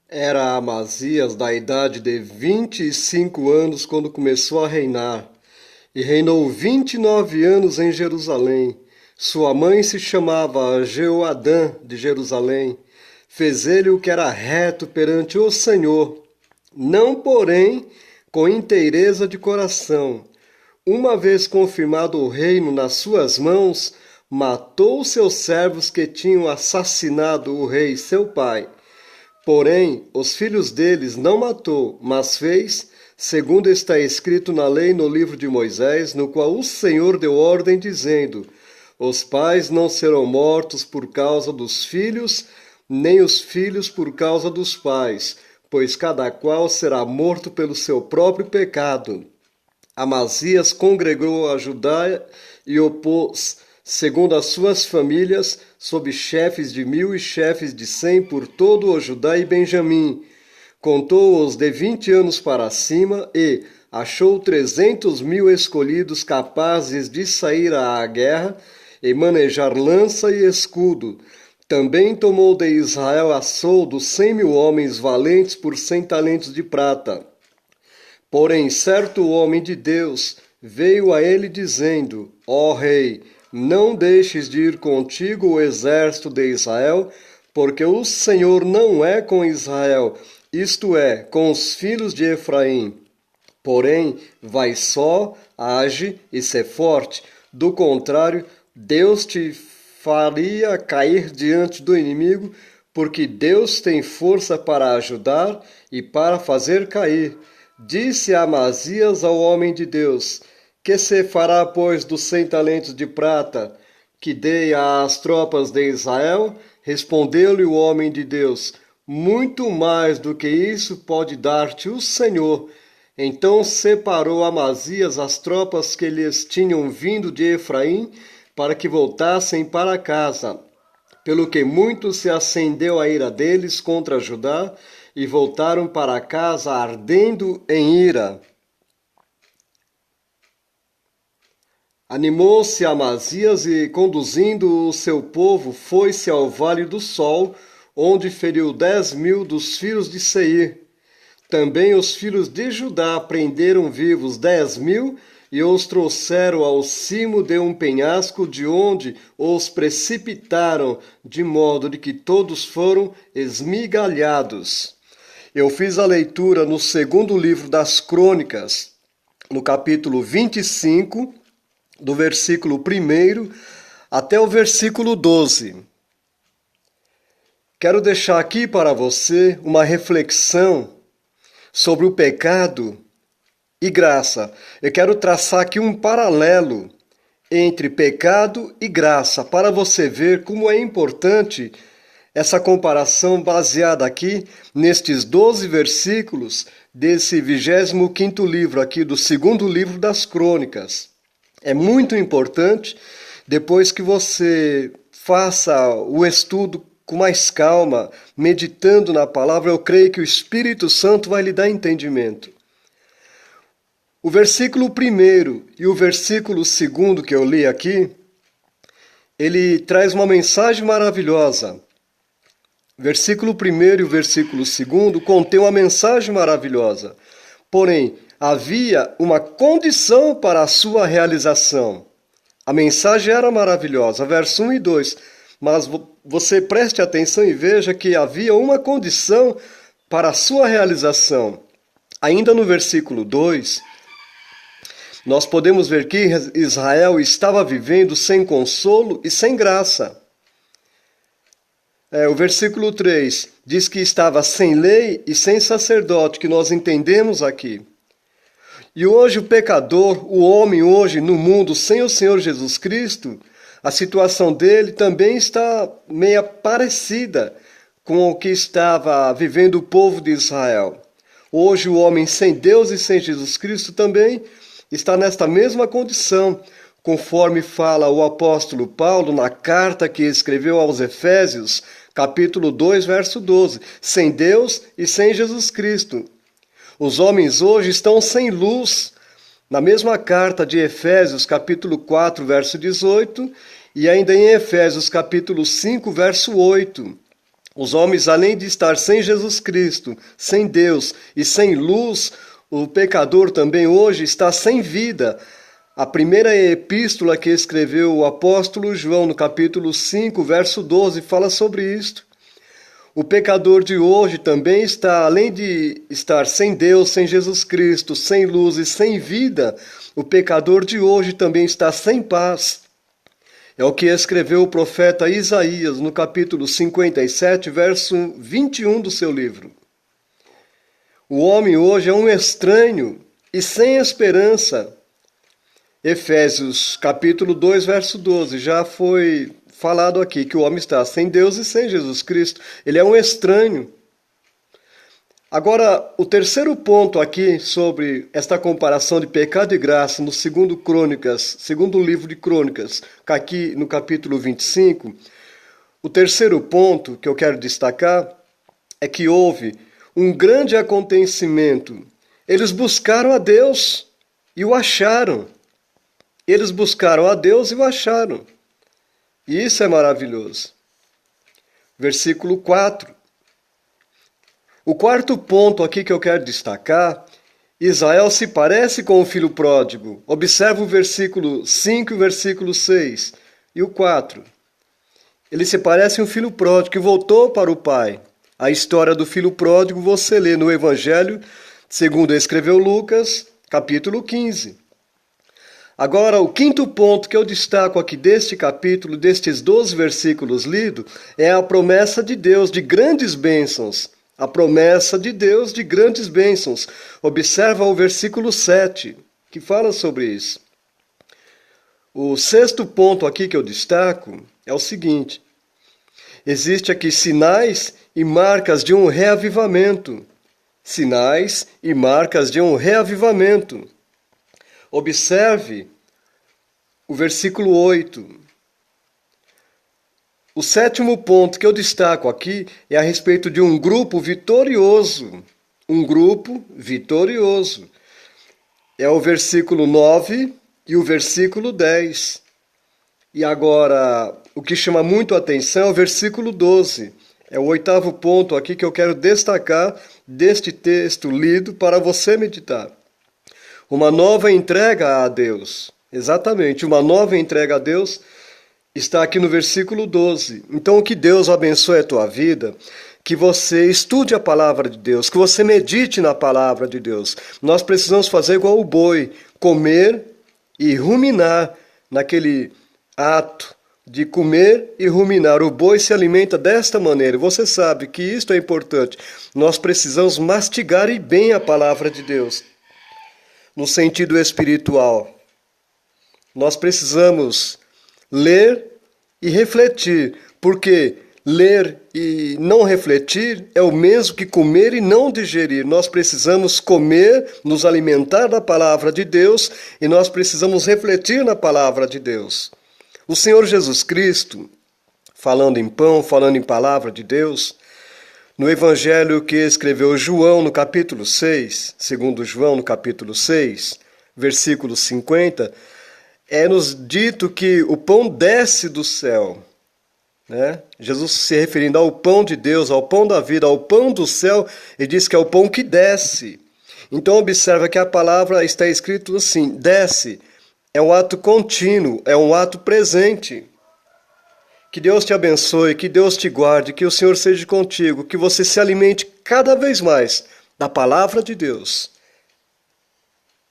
Era Amazias da idade de 25 anos quando começou a reinar, e reinou 29 anos em Jerusalém. Sua mãe se chamava Jeoadã de Jerusalém. Fez ele o que era reto perante o Senhor, não porém com inteireza de coração. Uma vez confirmado o reino nas suas mãos, matou seus servos que tinham assassinado o rei seu pai. Porém, os filhos deles não matou, mas fez, segundo está escrito na lei no livro de Moisés, no qual o Senhor deu ordem, dizendo: Os pais não serão mortos por causa dos filhos, nem os filhos por causa dos pais, pois cada qual será morto pelo seu próprio pecado. Amazias congregou a Judá e o pôs, segundo as suas famílias, sob chefes de 1.000 e chefes de 100 por todo o Judá e Benjamim. Contou-os de 20 anos para cima e achou 300.000 escolhidos capazes de sair à guerra e manejar lança e escudo. Também tomou de Israel a soldo 100.000 homens valentes por 100 talentos de prata. Porém, certo homem de Deus veio a ele dizendo: Ó rei, não deixes de ir contigo o exército de Israel, porque o Senhor não é com Israel, isto é, com os filhos de Efraim. Porém, vai só, age e sê forte. Do contrário, Deus te faria cair diante do inimigo, porque Deus tem força para ajudar e para fazer cair. Disse Amazias ao homem de Deus: Que se fará, pois, dos 100 talentos de prata que dei às tropas de Israel? Respondeu-lhe o homem de Deus: Muito mais do que isso pode dar-te o Senhor. Então separou Amazias as tropas que lhes tinham vindo de Efraim para que voltassem para casa. Pelo que muito se acendeu a ira deles contra Judá, e voltaram para casa ardendo em ira. Animou-se Amazias e, conduzindo o seu povo, foi-se ao Vale do Sol, onde feriu 10.000 dos filhos de Seir. Também os filhos de Judá prenderam vivos 10.000 e os trouxeram ao cimo de um penhasco, de onde os precipitaram, de modo de que todos foram esmigalhados. Eu fiz a leitura no segundo livro das Crônicas, no capítulo 25, do versículo 1 até o versículo 12. Quero deixar aqui para você uma reflexão sobre o pecado e graça. Eu quero traçar aqui um paralelo entre pecado e graça, para você ver como é importante essa comparação baseada aqui nestes 12 versículos desse 25º livro aqui do segundo livro das Crônicas. É muito importante, depois que você faça o estudo com mais calma, meditando na palavra, eu creio que o Espírito Santo vai lhe dar entendimento. O versículo 1 e o versículo 2 que eu li aqui, ele traz uma mensagem maravilhosa. Versículo 1 e o versículo 2 contém uma mensagem maravilhosa. Porém, havia uma condição para a sua realização. A mensagem era maravilhosa, verso 1 e 2. Mas você preste atenção e veja que havia uma condição para a sua realização. Ainda no versículo 2, nós podemos ver que Israel estava vivendo sem consolo e sem graça. O versículo 3 diz que estava sem lei e sem sacerdote, que nós entendemos aqui. E hoje o pecador, o homem hoje no mundo sem o Senhor Jesus Cristo, a situação dele também está meio parecida com o que estava vivendo o povo de Israel. Hoje o homem sem Deus e sem Jesus Cristo também está nesta mesma condição, conforme fala o apóstolo Paulo na carta que escreveu aos Efésios, capítulo 2, verso 12, sem Deus e sem Jesus Cristo. Os homens hoje estão sem luz. Na mesma carta de Efésios, capítulo 4, verso 18, e ainda em Efésios, capítulo 5, verso 8. Os homens, além de estar sem Jesus Cristo, sem Deus e sem luz, o pecador também hoje está sem vida. A primeira epístola que escreveu o apóstolo João, no capítulo 5, verso 12, fala sobre isto. O pecador de hoje também está, além de estar sem Deus, sem Jesus Cristo, sem luz e sem vida, o pecador de hoje também está sem paz. É o que escreveu o profeta Isaías no capítulo 57, verso 21 do seu livro. O homem hoje é um estranho e sem esperança. Efésios capítulo 2, verso 12, já foi falado aqui que o homem está sem Deus e sem Jesus Cristo. Ele é um estranho. Agora, o terceiro ponto aqui sobre esta comparação de pecado e graça no segundo livro de Crônicas, aqui no capítulo 25, o terceiro ponto que eu quero destacar é que houve um grande acontecimento. Eles buscaram a Deus e o acharam. Eles buscaram a Deus e o acharam. E isso é maravilhoso. Versículo 4. O quarto ponto aqui que eu quero destacar, Israel se parece com o filho pródigo. Observa o versículo 5 e o versículo 6 e o 4. Ele se parece um filho pródigo que voltou para o pai. A história do filho pródigo você lê no Evangelho, segundo escreveu Lucas, capítulo 15. Agora, o quinto ponto que eu destaco aqui deste capítulo, destes 12 versículos lidos, é a promessa de Deus de grandes bênçãos. A promessa de Deus de grandes bênçãos. Observa o versículo 7, que fala sobre isso. O sexto ponto aqui que eu destaco é o seguinte. Existe aqui sinais e marcas de um reavivamento. Sinais e marcas de um reavivamento. Observe o versículo 8. O sétimo ponto que eu destaco aqui é a respeito de um grupo vitorioso. Um grupo vitorioso. É o versículo 9 e o versículo 10. E agora, o que chama muito a atenção é o versículo 12. É o oitavo ponto aqui que eu quero destacar deste texto lido para você meditar. Uma nova entrega a Deus. Exatamente, uma nova entrega a Deus está aqui no versículo 12. Então, que Deus abençoe a tua vida, que você estude a palavra de Deus, que você medite na palavra de Deus. Nós precisamos fazer igual o boi, comer e ruminar naquele ato de comer e ruminar. O boi se alimenta desta maneira. Você sabe que isto é importante. Nós precisamos mastigar e bem a palavra de Deus. No sentido espiritual. Nós precisamos ler e refletir, porque ler e não refletir é o mesmo que comer e não digerir. Nós precisamos comer, nos alimentar da palavra de Deus e nós precisamos refletir na palavra de Deus. O Senhor Jesus Cristo, falando em pão, falando em palavra de Deus, no Evangelho que escreveu João no capítulo 6, segundo João no capítulo 6, versículo 50, é-nos dito que o pão desce do céu. Né? Jesus se referindo ao pão de Deus, ao pão da vida, ao pão do céu, ele diz que é o pão que desce. Então observa que a palavra está escrito assim, desce, é um ato contínuo, é um ato presente. Que Deus te abençoe, que Deus te guarde, que o Senhor seja contigo, que você se alimente cada vez mais da palavra de Deus.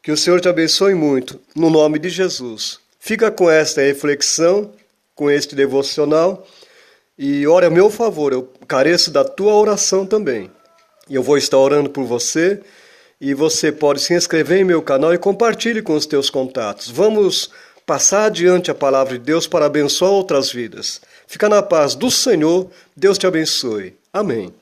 Que o Senhor te abençoe muito, no nome de Jesus. Fica com esta reflexão, com este devocional, e ore a meu favor, eu careço da tua oração também. E eu vou estar orando por você, e você pode se inscrever em meu canal e compartilhe com os teus contatos. Vamos passar adiante a palavra de Deus para abençoar outras vidas. Fica na paz do Senhor, Deus te abençoe. Amém.